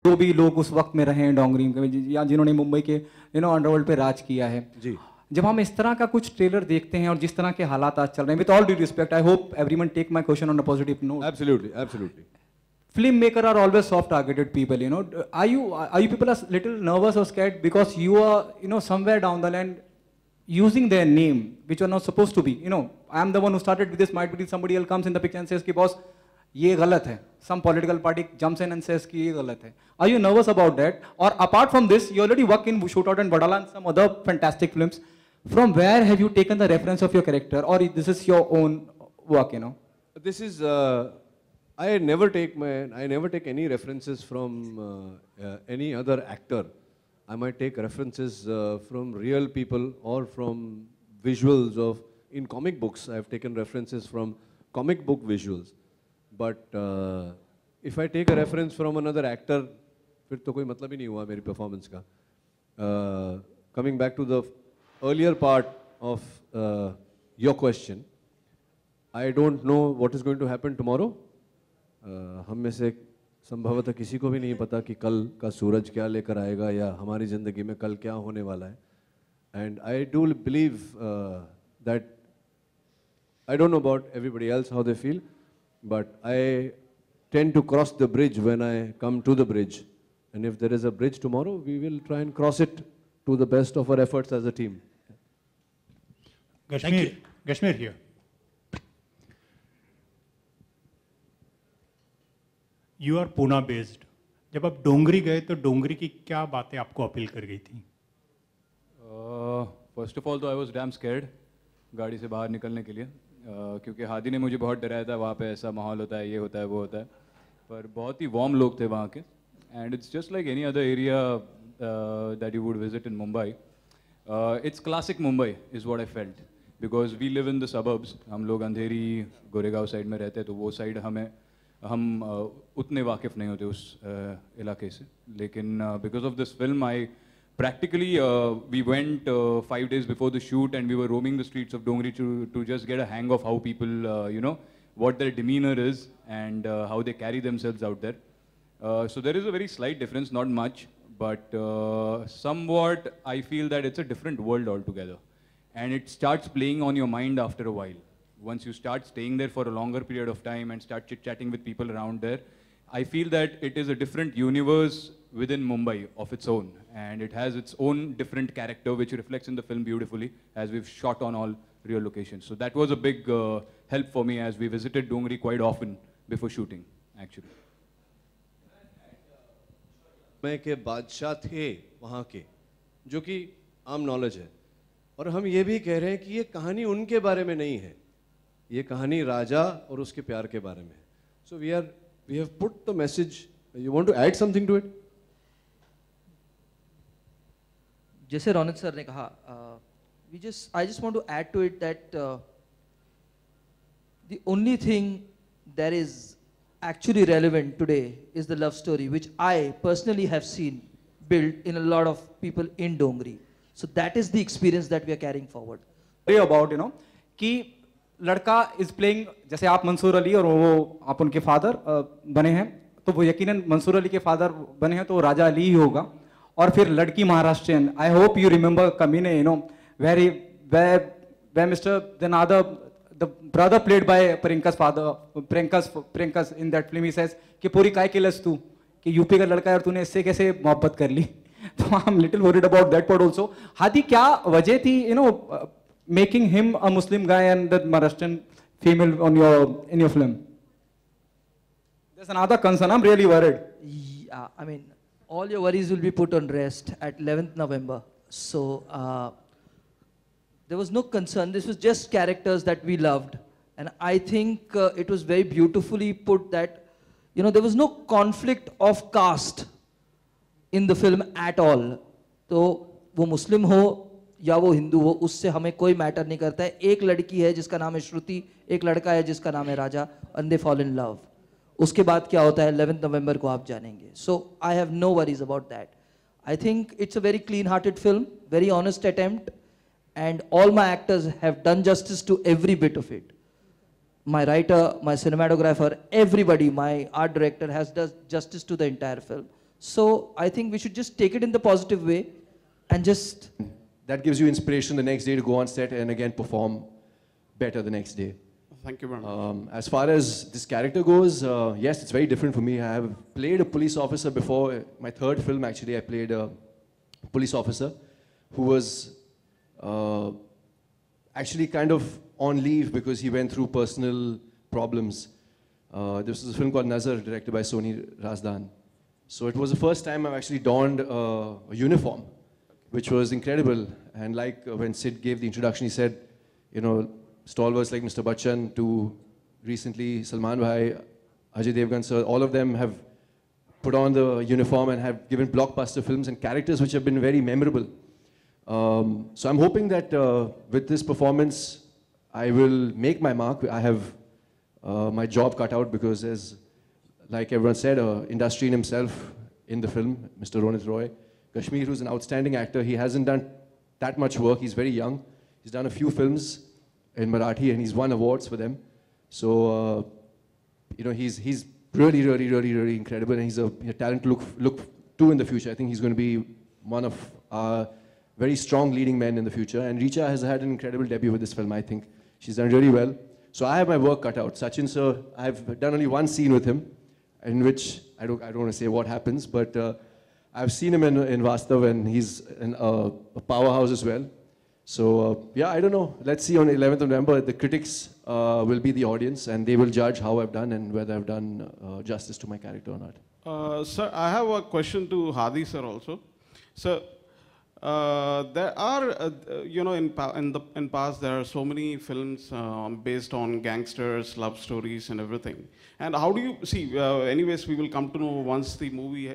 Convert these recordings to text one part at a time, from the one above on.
जो भी लोग उस वक्त में रहे हैं डोंगरी में या जिन्होंने मुंबई के अंडरवर्ल्ड पे राज किया है जी। जब हम इस तरह का कुछ ट्रेलर देखते हैं और जिस तरह के हालात आज चल रहे हैं, with all due respect, I hope everyone take my question on a positive note. Absolutely, absolutely. Filmmaker are always soft targeted people, are you people are little nervous or scared because you are somewhere down the line using their name which are not supposed to be. I am the one who started with this, might be somebody else comes in the picture and says ki boss ये गलत है, some political party jumps in and says कि ये गलत है. Are you nervous about that? Or apart from this, you already work in Shootout and Badala and some other fantastic films. From where have you taken the reference of your character, or this is your own work? This is I never take any references from any other actor. I might take references from real people or from visuals of in comic books. I have taken references from comic book visuals. But if I take a reference from another actor, फिर तो कोई मतलब ही नहीं हुआ मेरी performance का. Coming back to the earlier part of your question, I don't know what is going to happen tomorrow. हम में से संभवतः किसी को भी नहीं पता कि कल का सूरज क्या लेकर आएगा या हमारी ज़िंदगी में कल क्या होने वाला है. And I do believe that I don't know about everybody else how they feel, but I tend to cross the bridge when I come to the bridge. And if there is a bridge tomorrow, we will try and cross it to the best of our efforts as a team. Kashmir here. You are Pune based. जब आप डोंगरी गए तो डोंगरी की क्या बातें आपको appeal कर गई थी? First of all, तो I was damn scared गाड़ी से बाहर निकलने के लिए, क्योंकि हादी ने मुझे बहुत डराया था. वहाँ पे ऐसा माहौल होता है, ये होता है, वो होता है, पर बहुत ही वार्म लोग थे वहाँ के. And it's just like any other area that you would visit in Mumbai. It's classic Mumbai is what I felt, because we live in the suburbs. हम लोग अंधेरी गोरेगांव साइड में रहते हैं, तो वो साइड हम उतने वाकिफ़ नहीं होते उस इलाके से. लेकिन because of this film, I practically we went 5 days before the shoot and we were roaming the streets of Dongri to just get a hang of how people what their demeanor is and how they carry themselves out there. So there is a very slight difference, not much, but somewhat I feel that it's a different world altogether, and it starts playing on your mind after a while. Once you start staying there for a longer period of time and start chit-chatting with people around there, I feel that it is a different universe within Mumbai of its own, and it has its own different character which reflects in the film beautifully, as we've shot on all real locations. So that was a big help for me, as we visited Dongri quite often before shooting, actually. मैं के बादशाह थे वहाँ के, जो कि आम knowledge है, और हम ये भी कह रहे हैं कि ये कहानी उनके बारे में नहीं है, ये कहानी राजा और उसके प्यार के बारे में है. So we have put the message. You want to add something to it? जैसे रौनक सर ने कहा, I just want to add to it that the only thing that is actually relevant today is the love story, which I personally have seen built in a lot of people in Dongri. So that is the experience that we are carrying forward. About कि लड़का is playing, जैसे आप मंसूर अली और वो आप उनके father बने हैं, तो वो यकीनन मंसूर अली के फादर बने हैं तो राजा अली ही होगा. और फिर लड़की Maharashtrian. I hope you remember Kamine, where Mr. Denada, the brother played by Priyanka's father, Priyanka's in that film, he says कि पूरी काय केलस तू कि यूपी का लड़का है और तूने इससे कैसे मोहब्बत कर ली. तो I'm little worried about that part also. Hadi क्या वजह थी making him a Muslim guy and the Maharashtrian female in your film? There's another concern. I'm really worried. Yeah, I mean, all your worries will be put on rest at 11th November. So there was no concern. This was just characters that we loved. And I think it was very beautifully put that, there was no conflict of caste in the film at all. तो वो मुस्लिम हो या वो हिंदू हो, उससे हमें कोई matter नहीं करता है. एक लड़की है जिसका नाम है श्रुति, एक लड़का है जिसका नाम है राजा, and they fall in love. उसके बाद क्या होता है 11th November को आप जानेंगे. So I have no worries about that. I think it's a very clean-hearted film, very honest attempt, and all my actors have done justice to every bit of it. My writer, my cinematographer, everybody, my art director has done justice to the entire film. So I think we should just take it in the positive way and just... That gives you inspiration the next day to go on set and again perform better the next day. Thank you very much. As far as this character goes, yes, it's very different for me. I have played a police officer before. My third film, actually, I played a police officer who was actually kind of on leave because he went through personal problems. This was a film called Nazar, directed by Soni Razdan. So it was the first time I've actually donned a uniform, which was incredible. And like when Sid gave the introduction, he said, you know, stalwarts like Mr. Bachchan to recently Salman Bhai, Ajay Devgan sir, all of them have put on the uniform and have given blockbuster films and characters which have been very memorable. So I'm hoping that with this performance, I will make my mark. I have my job cut out because there's, like everyone said, industry in himself in the film, Mr. Ronit Roy. Kashmir, who's an outstanding actor, he hasn't done that much work. He's very young. He's done a few films in Marathi and he's won awards for them. So, you know, he's really incredible and he's a talent to look to in the future. I think he's going to be one of our very strong leading men in the future. And Richa has had an incredible debut with this film, I think. She's done really well. So I have my work cut out. Sachin sir, I've done only one scene with him, in which, I don't want to say what happens, but I've seen him in Vastav and he's a powerhouse as well. So yeah, I don't know. Let's see on 11th of November. The critics will be the audience and they will judge how I've done and whether I've done justice to my character or not. Sir, I have a question to Hadi sir also. Sir, there are, you know, in past there are so many films based on gangsters, love stories, and everything. And how do you see? Anyways, we will come to know once the movie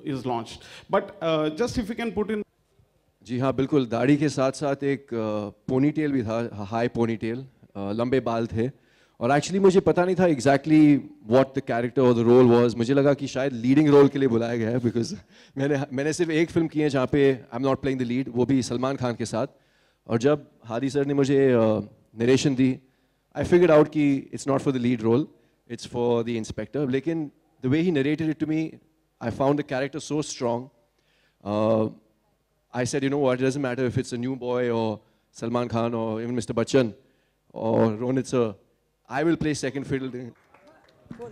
is launched. But just if you can put in. जी हाँ बिल्कुल दाढ़ी के साथ साथ एक ponytail भी था high ponytail लंबे बाल थे और एक्चुअली मुझे पता नहीं था एग्जैक्टली व्हाट द कैरेक्टर और द रोल वाज मुझे लगा कि शायद लीडिंग रोल के लिए बुलाया गया है बिकॉज मैंने सिर्फ एक फिल्म की है जहाँ पे I am not playing the lead वो भी सलमान खान के साथ और जब हादी सर ने मुझे नरेशन दी आई फिगर्ड आउट कि it's not for the lead role it's for the inspector लेकिन the way he narrated it to me I found the character so strong I said, you know what, it doesn't matter if it's a new boy or Salman Khan or even Mr. Bachchan or Ronit sir, I will play second fiddle. Cool.